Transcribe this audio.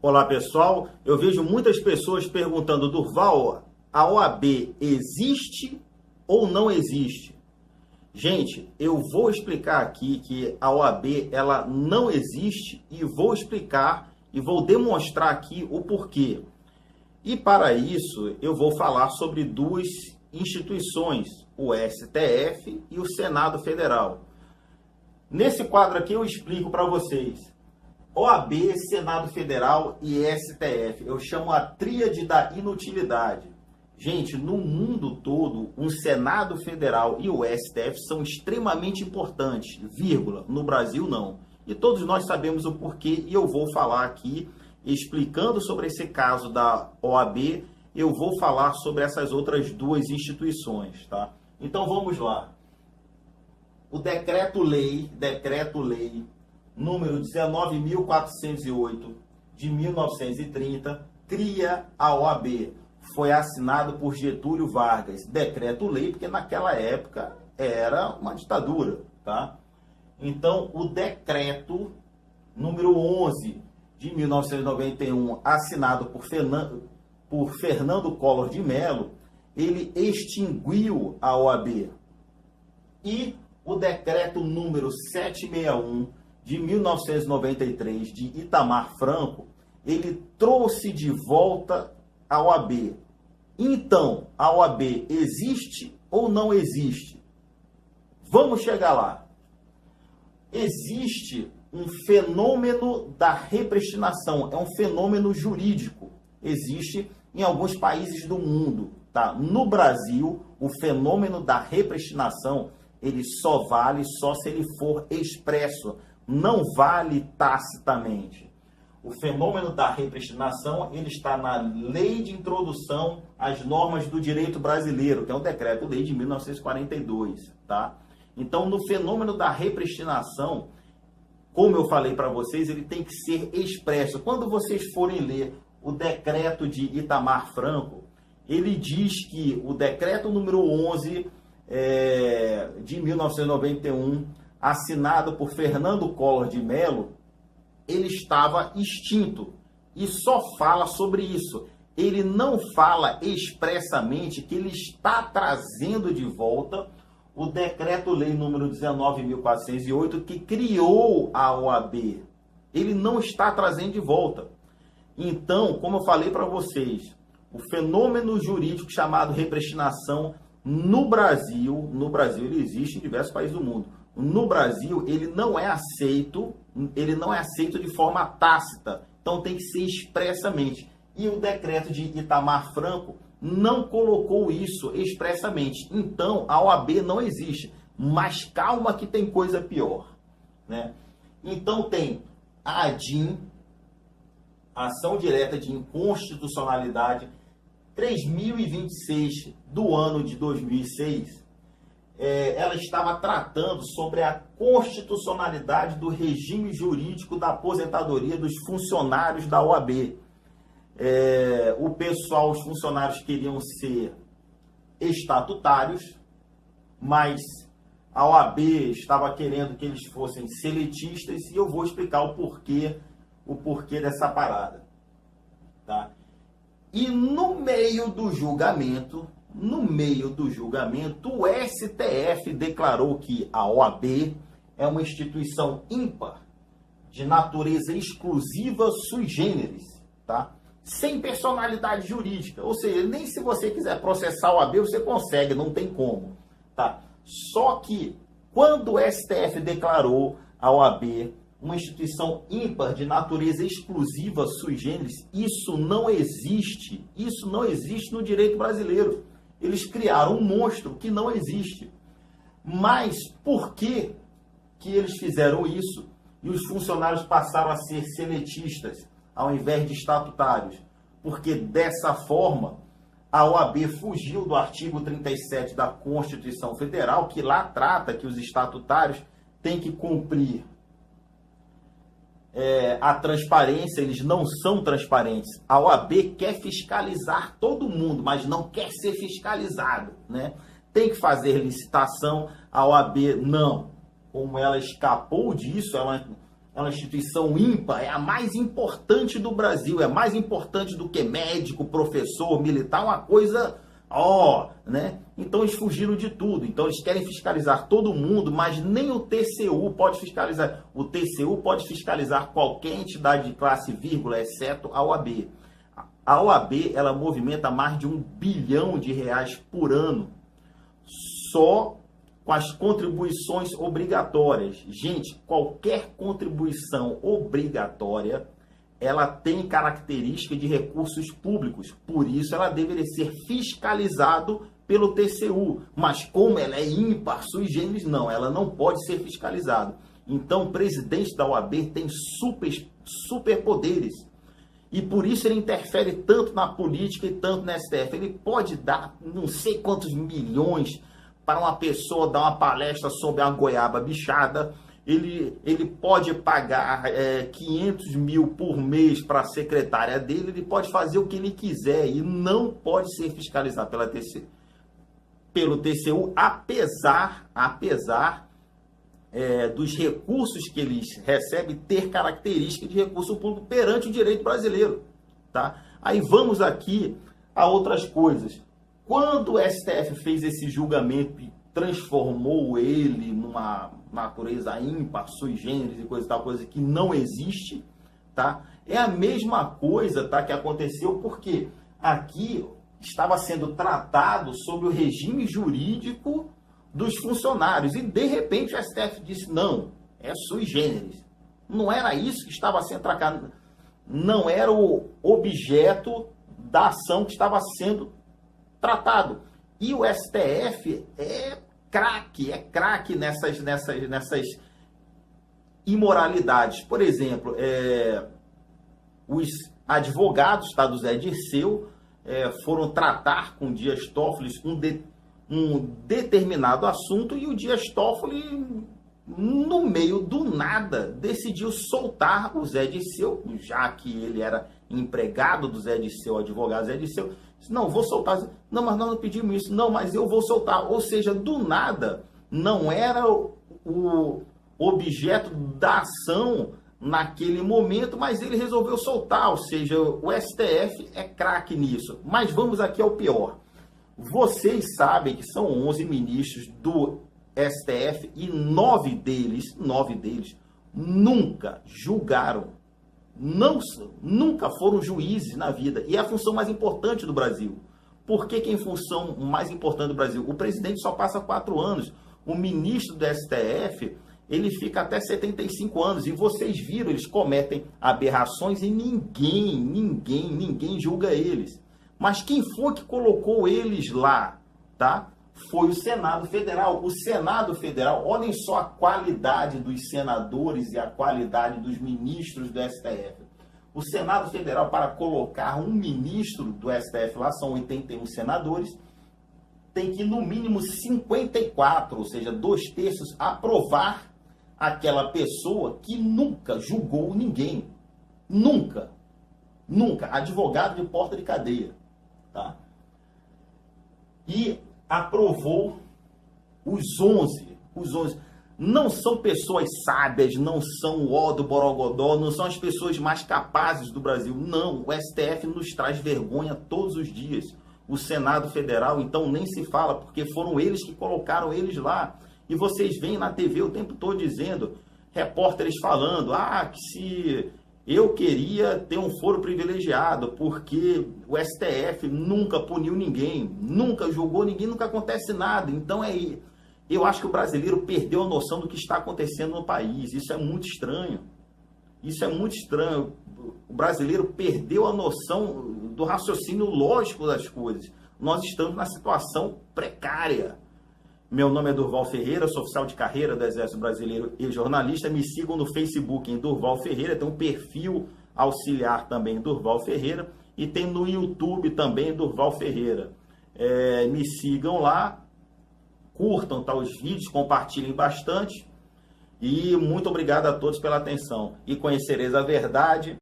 Olá pessoal, eu vejo muitas pessoas perguntando: Durval, a OAB existe ou não existe? Gente, eu vou explicar aqui que a OAB ela não existe e vou explicar e vou demonstrar aqui o porquê. E para isso eu vou falar sobre duas instituições, o STF e o Senado Federal. Nesse quadro aqui eu explico para vocês. OAB, Senado Federal e STF. Eu chamo a tríade da inutilidade. Gente, no mundo todo, o Senado Federal e o STF são extremamente importantes, vírgula. No Brasil, não. E todos nós sabemos o porquê e eu vou falar aqui, explicando sobre esse caso da OAB, eu vou falar sobre essas outras duas instituições, tá? Então vamos lá. O decreto-lei número 19.408, de 1930, cria a OAB. Foi assinado por Getúlio Vargas. Decreto-lei, porque naquela época era uma ditadura, tá? Então, o decreto número 11, de 1991, assinado por Fernando Collor de Mello, ele extinguiu a OAB. E o decreto número 761, de 1993, de Itamar Franco, ele trouxe de volta a OAB. Então, a OAB existe ou não existe? Vamos chegar lá. Existe um fenômeno da repristinação, é um fenômeno jurídico. Existe em alguns países do mundo, tá? No Brasil, o fenômeno da repristinação, ele só vale se ele for expresso. Não vale tacitamente. O fenômeno da repristinação, ele está na Lei de Introdução às Normas do Direito Brasileiro, que é um decreto-lei de 1942, tá? Então, no fenômeno da repristinação, como eu falei para vocês, ele tem que ser expresso. Quando vocês forem ler o decreto de Itamar Franco, ele diz que o decreto número 11 de 1991, assinado por Fernando Collor de Mello, ele estava extinto e só fala sobre isso. Ele não fala expressamente que ele está trazendo de volta o decreto-lei número 19.408 que criou a OAB. Ele não está trazendo de volta. Então, como eu falei para vocês, o fenômeno jurídico chamado repristinação no Brasil ele existe em diversos países do mundo. No Brasil, ele não é aceito de forma tácita. Então tem que ser expressamente. E o decreto de Itamar Franco não colocou isso expressamente. Então a OAB não existe. Mas calma que tem coisa pior, né? Então tem a ADIM, Ação Direta de Inconstitucionalidade 3026 do ano de 2006. Ela estava tratando sobre a constitucionalidade do regime jurídico da aposentadoria dos funcionários da OAB. Os funcionários queriam ser estatutários, mas a OAB estava querendo que eles fossem seletistas e eu vou explicar o porquê dessa parada, tá? E no meio do julgamento, o STF declarou que a OAB é uma instituição ímpar, de natureza exclusiva sui generis, tá? Sem personalidade jurídica. Ou seja, nem se você quiser processar a OAB, você consegue, não tem como, tá? Só que, quando o STF declarou a OAB uma instituição ímpar de natureza exclusiva sui generis, isso não existe no direito brasileiro. Eles criaram um monstro que não existe. Mas por que eles fizeram isso e os funcionários passaram a ser seletistas ao invés de estatutários? Porque dessa forma a OAB fugiu do artigo 37 da Constituição Federal, que lá trata que os estatutários têm que cumprir a transparência. Eles não são transparentes. A OAB quer fiscalizar todo mundo, mas não quer ser fiscalizado, né? Tem que fazer licitação, a OAB não. Como ela escapou disso, é uma instituição ímpar, é a mais importante do Brasil, é mais importante do que médico, professor, militar, uma coisa, né? Então eles fugiram de tudo, então eles querem fiscalizar todo mundo, mas nem o TCU pode fiscalizar. O TCU pode fiscalizar qualquer entidade de classe vírgula, exceto a OAB. A OAB, ela movimenta mais de R$ 1 bilhão por ano, só com as contribuições obrigatórias. Gente, qualquer contribuição obrigatória, ela tem característica de recursos públicos. Por isso, ela deveria ser fiscalizado pelo TCU. Mas como ela é ímpar, sui generis, não, ela não pode ser fiscalizada. Então, o presidente da OAB tem superpoderes. E por isso ele interfere tanto na política e tanto na STF. Ele pode dar não sei quantos milhões para uma pessoa dar uma palestra sobre a goiaba bichada, ele pode pagar 500 mil por mês para a secretária dele, ele pode fazer o que ele quiser e não pode ser fiscalizado pelo TCU, apesar dos recursos que eles recebem ter característica de recurso público perante o direito brasileiro. Tá? Aí vamos aqui a outras coisas. Quando o STF fez esse julgamento e transformou ele numa natureza ímpar, sui generis e coisa que não existe, tá? É a mesma coisa, tá, que aconteceu porque aqui estava sendo tratado sobre o regime jurídico dos funcionários e de repente o STF disse não, é sui generis. Não era isso que estava sendo tratado, não era o objeto da ação que estava sendo tratado. E o STF é craque nessas imoralidades. Por exemplo, os advogados, tá, do Zé Dirceu foram tratar com o Dias Toffoli um determinado assunto e o Dias Toffoli, no meio do nada, decidiu soltar o Zé Dirceu, já que ele era empregado do Zé Dirceu, advogado Zé Dirceu. Não, vou soltar. Não, mas nós não pedimos isso. Não, mas eu vou soltar. Ou seja, do nada, não era o objeto da ação naquele momento, mas ele resolveu soltar. Ou seja, o STF é craque nisso. Mas vamos aqui ao pior. Vocês sabem que são 11 ministros do STF e 9 deles nunca julgaram. Nunca foram juízes na vida. E é a função mais importante do Brasil. Por que é a função mais importante do Brasil? O presidente só passa 4 anos. O ministro do STF, ele fica até 75 anos. E vocês viram, eles cometem aberrações e ninguém julga eles. Mas quem foi que colocou eles lá? Tá? Foi o Senado Federal. O Senado Federal, olhem só a qualidade dos senadores e a qualidade dos ministros do STF. O Senado Federal, para colocar um ministro do STF lá, são 81 senadores, tem que, no mínimo, 54, ou seja, 2/3, aprovar aquela pessoa que nunca julgou ninguém. Nunca. Advogado de porta de cadeia. Tá? E aprovou os 11. Não são pessoas sábias, não são o ó do Borogodó, não são as pessoas mais capazes do Brasil. Não, o STF nos traz vergonha todos os dias. O Senado Federal, então, nem se fala, porque foram eles que colocaram eles lá. E vocês veem na TV o tempo todo dizendo, repórteres falando, que se eu queria ter um foro privilegiado, porque o STF nunca puniu ninguém, nunca julgou ninguém, nunca acontece nada. Então eu acho que o brasileiro perdeu a noção do que está acontecendo no país. Isso é muito estranho. O brasileiro perdeu a noção do raciocínio lógico das coisas. Nós estamos na situação precária. Meu nome é Durval Ferreira, sou oficial de carreira do Exército Brasileiro e jornalista. Me sigam no Facebook em Durval Ferreira, tem um perfil auxiliar também, Durval Ferreira, e tem no YouTube também, Durval Ferreira. Me sigam lá, curtam os vídeos, compartilhem bastante, e muito obrigado a todos pela atenção. E conhecereis a verdade,